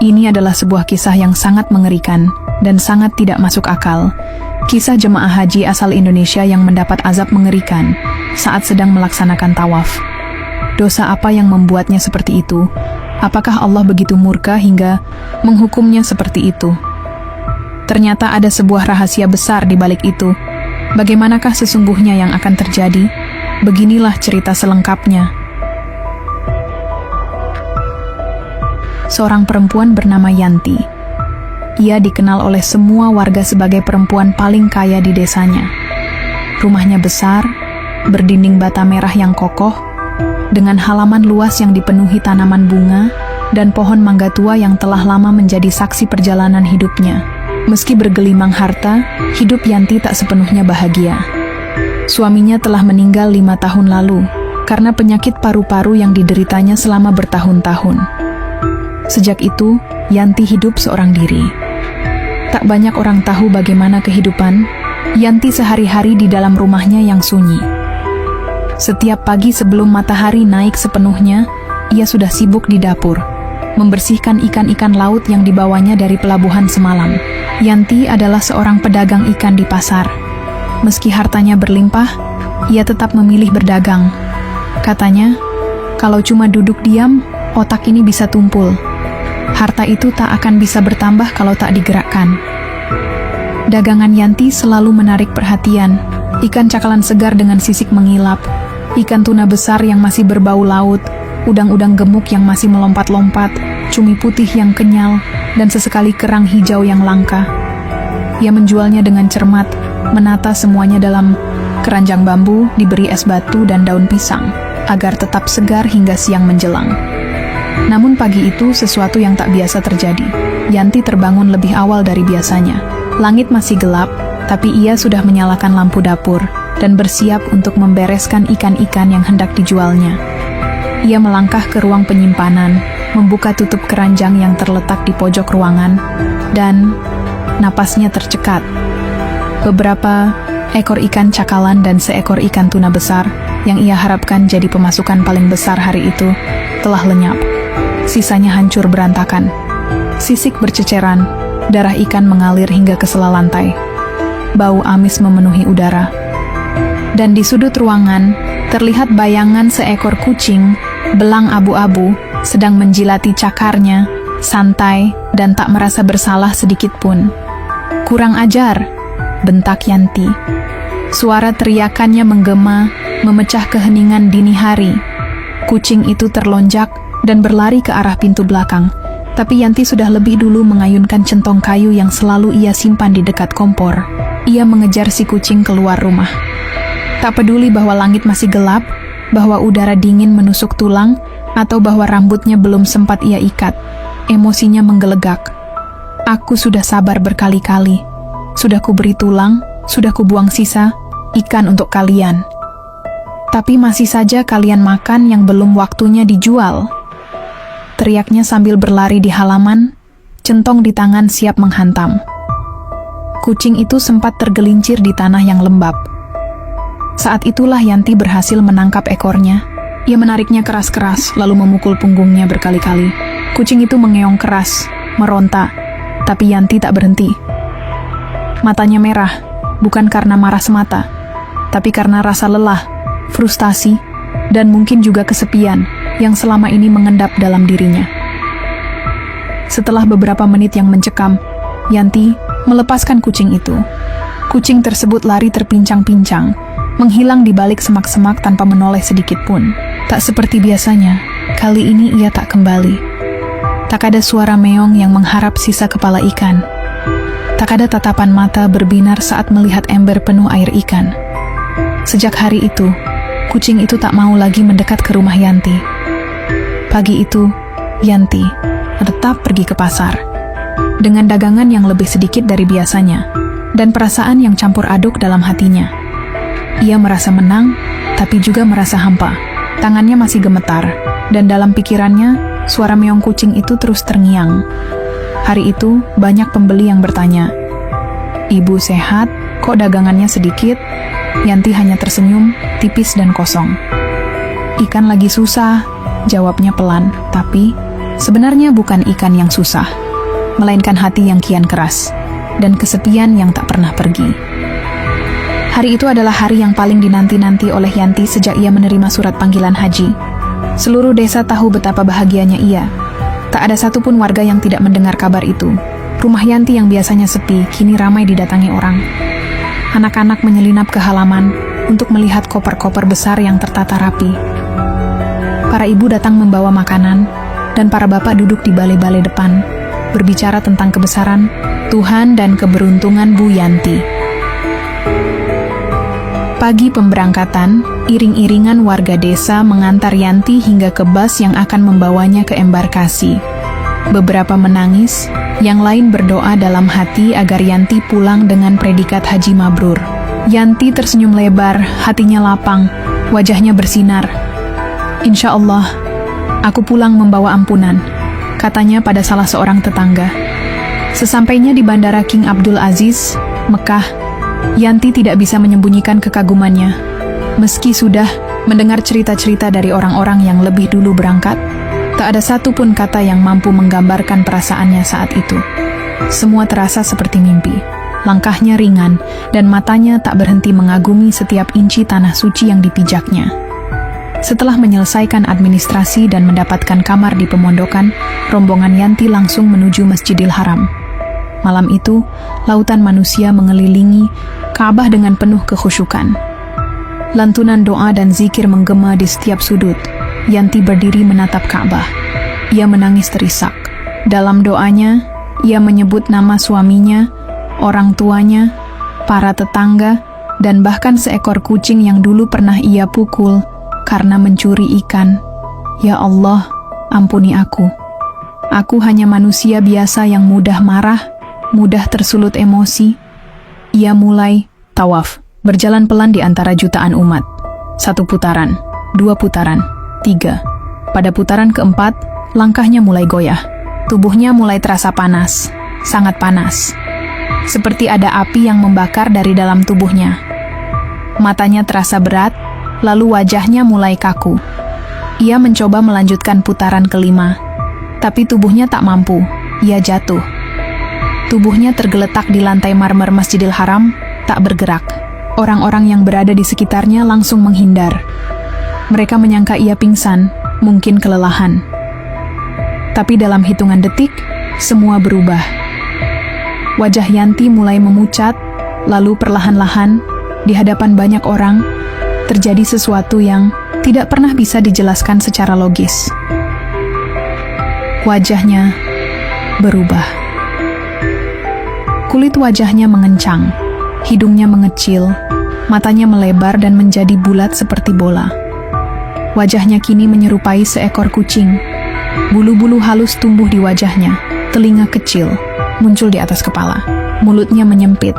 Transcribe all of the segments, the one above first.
Ini adalah sebuah kisah yang sangat mengerikan dan sangat tidak masuk akal. Kisah jemaah haji asal Indonesia yang mendapat azab mengerikan saat sedang melaksanakan tawaf. Dosa apa yang membuatnya seperti itu? Apakah Allah begitu murka hingga menghukumnya seperti itu? Ternyata ada sebuah rahasia besar di balik itu. Bagaimanakah sesungguhnya yang akan terjadi? Beginilah cerita selengkapnya. Seorang perempuan bernama Yanti. Ia dikenal oleh semua warga sebagai perempuan paling kaya di desanya. Rumahnya besar, berdinding bata merah yang kokoh, dengan halaman luas yang dipenuhi tanaman bunga dan pohon mangga tua yang telah lama menjadi saksi perjalanan hidupnya. Meski bergelimang harta, hidup Yanti tak sepenuhnya bahagia. Suaminya telah meninggal 5 tahun lalu karena penyakit paru-paru yang dideritanya selama bertahun-tahun. Sejak itu, Yanti hidup seorang diri. Tak banyak orang tahu bagaimana kehidupan Yanti sehari-hari di dalam rumahnya yang sunyi. Setiap pagi sebelum matahari naik sepenuhnya, ia sudah sibuk di dapur, membersihkan ikan-ikan laut yang dibawanya dari pelabuhan semalam. Yanti adalah seorang pedagang ikan di pasar. Meski hartanya berlimpah, ia tetap memilih berdagang. Katanya, kalau cuma duduk diam, otak ini bisa tumpul. Harta itu tak akan bisa bertambah kalau tak digerakkan. Dagangan Yanti selalu menarik perhatian. Ikan cakalan segar dengan sisik mengilap, ikan tuna besar yang masih berbau laut, udang-udang gemuk yang masih melompat-lompat, cumi putih yang kenyal, dan sesekali kerang hijau yang langka. Ia menjualnya dengan cermat, menata semuanya dalam keranjang bambu, diberi es batu dan daun pisang, agar tetap segar hingga siang menjelang. Namun pagi itu sesuatu yang tak biasa terjadi. Yanti terbangun lebih awal dari biasanya. Langit masih gelap, tapi ia sudah menyalakan lampu dapur dan bersiap untuk membereskan ikan-ikan yang hendak dijualnya. Ia melangkah ke ruang penyimpanan, membuka tutup keranjang yang terletak di pojok ruangan, dan napasnya tercekat. Beberapa ekor ikan cakalan dan seekor ikan tuna besar yang ia harapkan jadi pemasukan paling besar hari itu telah lenyap. Sisanya hancur berantakan. Sisik berceceran, darah ikan mengalir hingga ke sela lantai. Bau amis memenuhi udara. Dan di sudut ruangan, terlihat bayangan seekor kucing, belang abu-abu, sedang menjilati cakarnya, santai, dan tak merasa bersalah sedikit pun. "Kurang ajar," bentak Yanti. Suara teriakannya menggema, memecah keheningan dini hari. Kucing itu terlonjak dan berlari ke arah pintu belakang, tapi Yanti sudah lebih dulu mengayunkan centong kayu yang selalu ia simpan di dekat kompor. Ia mengejar si kucing keluar rumah. Tak peduli bahwa langit masih gelap, bahwa udara dingin menusuk tulang, atau bahwa rambutnya belum sempat ia ikat. Emosinya menggelegak. "Aku sudah sabar berkali-kali. Sudah kuberi tulang, sudah kubuang sisa ikan untuk kalian. Tapi masih saja kalian makan yang belum waktunya dijual." Teriaknya sambil berlari di halaman, centong di tangan siap menghantam. Kucing itu sempat tergelincir di tanah yang lembab. Saat itulah Yanti berhasil menangkap ekornya. Ia menariknya keras-keras, lalu memukul punggungnya berkali-kali. Kucing itu mengeong keras, meronta, tapi Yanti tak berhenti. Matanya merah, bukan karena marah semata, tapi karena rasa lelah, frustasi, dan mungkin juga kesepian yang selama ini mengendap dalam dirinya. Setelah beberapa menit yang mencekam, Yanti melepaskan kucing itu. Kucing tersebut lari terpincang-pincang, menghilang di balik semak-semak tanpa menoleh sedikit pun. Tak seperti biasanya, kali ini ia tak kembali. Tak ada suara meong yang mengharap sisa kepala ikan. Tak ada tatapan mata berbinar saat melihat ember penuh air ikan. Sejak hari itu, kucing itu tak mau lagi mendekat ke rumah Yanti. Pagi itu, Yanti tetap pergi ke pasar dengan dagangan yang lebih sedikit dari biasanya dan perasaan yang campur aduk dalam hatinya. Ia merasa menang, tapi juga merasa hampa. Tangannya masih gemetar, dan dalam pikirannya, suara meong kucing itu terus terngiang. Hari itu, banyak pembeli yang bertanya, "Ibu sehat, kok dagangannya sedikit?" Yanti hanya tersenyum, tipis dan kosong. "Ikan lagi susah," jawabnya pelan, "tapi Sebenarnya bukan ikan yang susah, melainkan hati yang kian keras, dan kesepian yang tak pernah pergi. Hari itu adalah hari yang paling dinanti-nanti oleh Yanti sejak ia menerima surat panggilan haji. Seluruh desa tahu betapa bahagianya ia. Tak ada satupun warga yang tidak mendengar kabar itu. Rumah Yanti yang biasanya sepi, kini ramai didatangi orang. Anak-anak menyelinap ke halaman untuk melihat koper-koper besar yang tertata rapi. Para ibu datang membawa makanan, dan para bapak duduk di balai-balai depan, berbicara tentang kebesaran Tuhan dan keberuntungan Bu Yanti. Pagi pemberangkatan, iring-iringan warga desa mengantar Yanti hingga ke bus yang akan membawanya ke embarkasi. Beberapa menangis, yang lain berdoa dalam hati agar Yanti pulang dengan predikat haji mabrur. Yanti tersenyum lebar, hatinya lapang, wajahnya bersinar. Insya Allah, aku pulang membawa ampunan, katanya pada salah seorang tetangga. Sesampainya di Bandara King Abdul Aziz, Mekah, Yanti tidak bisa menyembunyikan kekagumannya. Meski sudah mendengar cerita-cerita dari orang-orang yang lebih dulu berangkat, tak ada satupun kata yang mampu menggambarkan perasaannya saat itu. Semua terasa seperti mimpi. Langkahnya ringan, dan matanya tak berhenti mengagumi setiap inci tanah suci yang dipijaknya. Setelah menyelesaikan administrasi dan mendapatkan kamar di pemondokan, rombongan Yanti langsung menuju Masjidil Haram. Malam itu, lautan manusia mengelilingi Ka'bah dengan penuh kekhusyukan. Lantunan doa dan zikir menggema di setiap sudut. Yanti berdiri menatap Ka'bah. Ia menangis terisak. Dalam doanya, ia menyebut nama suaminya, orang tuanya, para tetangga, dan bahkan seekor kucing yang dulu pernah ia pukul karena mencuri ikan. Ya Allah, ampuni aku. Aku hanya manusia biasa yang mudah marah, mudah tersulut emosi. Ia mulai tawaf, berjalan pelan di antara jutaan umat. 1 putaran, 2 putaran, 3. Pada putaran keempat, langkahnya mulai goyah. Tubuhnya mulai terasa panas, sangat panas. Seperti ada api yang membakar dari dalam tubuhnya. Matanya terasa berat, lalu wajahnya mulai kaku. Ia mencoba melanjutkan putaran kelima, tapi tubuhnya tak mampu. Ia jatuh. Tubuhnya tergeletak di lantai marmer Masjidil Haram, tak bergerak. Orang-orang yang berada di sekitarnya langsung menghindar. Mereka menyangka ia pingsan, mungkin kelelahan. Tapi dalam hitungan detik, semua berubah. Wajah Yanti mulai memucat, lalu perlahan-lahan, di hadapan banyak orang, terjadi sesuatu yang tidak pernah bisa dijelaskan secara logis. Wajahnya berubah. Kulit wajahnya mengencang, hidungnya mengecil, matanya melebar dan menjadi bulat seperti bola. Wajahnya kini menyerupai seekor kucing. Bulu-bulu halus tumbuh di wajahnya, telinga kecil muncul di atas kepala. Mulutnya menyempit,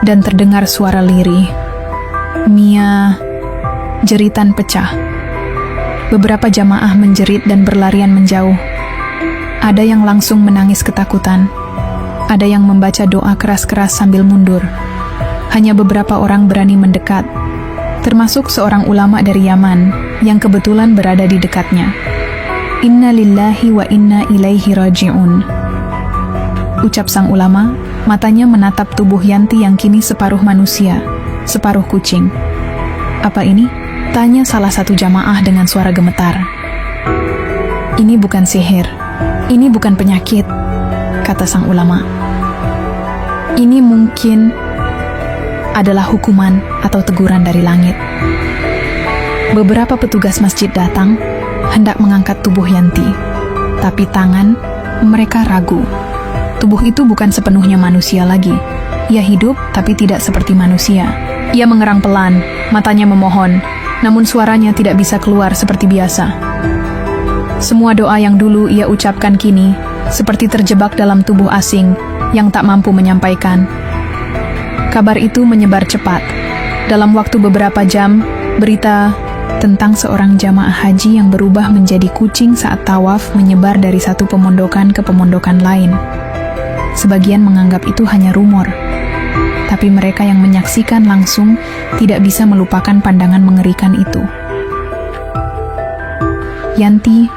dan terdengar suara lirih. Mia, jeritan pecah. Beberapa jamaah menjerit dan berlarian menjauh. Ada yang langsung menangis ketakutan. Ada yang membaca doa keras-keras sambil mundur. Hanya beberapa orang berani mendekat, termasuk seorang ulama dari Yaman yang kebetulan berada di dekatnya. Inna lillahi wa inna ilaihi raji'un. Ucap sang ulama, matanya menatap tubuh Yanti yang kini separuh manusia, separuh kucing. Apa ini? Tanya salah satu jamaah dengan suara gemetar. Ini bukan sihir, ini bukan penyakit, kata sang ulama. Ini mungkin adalah hukuman atau teguran dari langit. Beberapa petugas masjid datang, hendak mengangkat tubuh Yanti. Tapi tangan mereka ragu. Tubuh itu bukan sepenuhnya manusia lagi. Ia hidup, tapi tidak seperti manusia. Ia mengerang pelan, matanya memohon, namun suaranya tidak bisa keluar seperti biasa. Semua doa yang dulu ia ucapkan kini, seperti terjebak dalam tubuh asing yang tak mampu menyampaikan. Kabar itu menyebar cepat. Dalam waktu beberapa jam, berita tentang seorang jamaah haji yang berubah menjadi kucing saat tawaf menyebar dari satu pemondokan ke pemondokan lain. Sebagian menganggap itu hanya rumor, tapi mereka yang menyaksikan langsung tidak bisa melupakan pandangan mengerikan itu. Yanti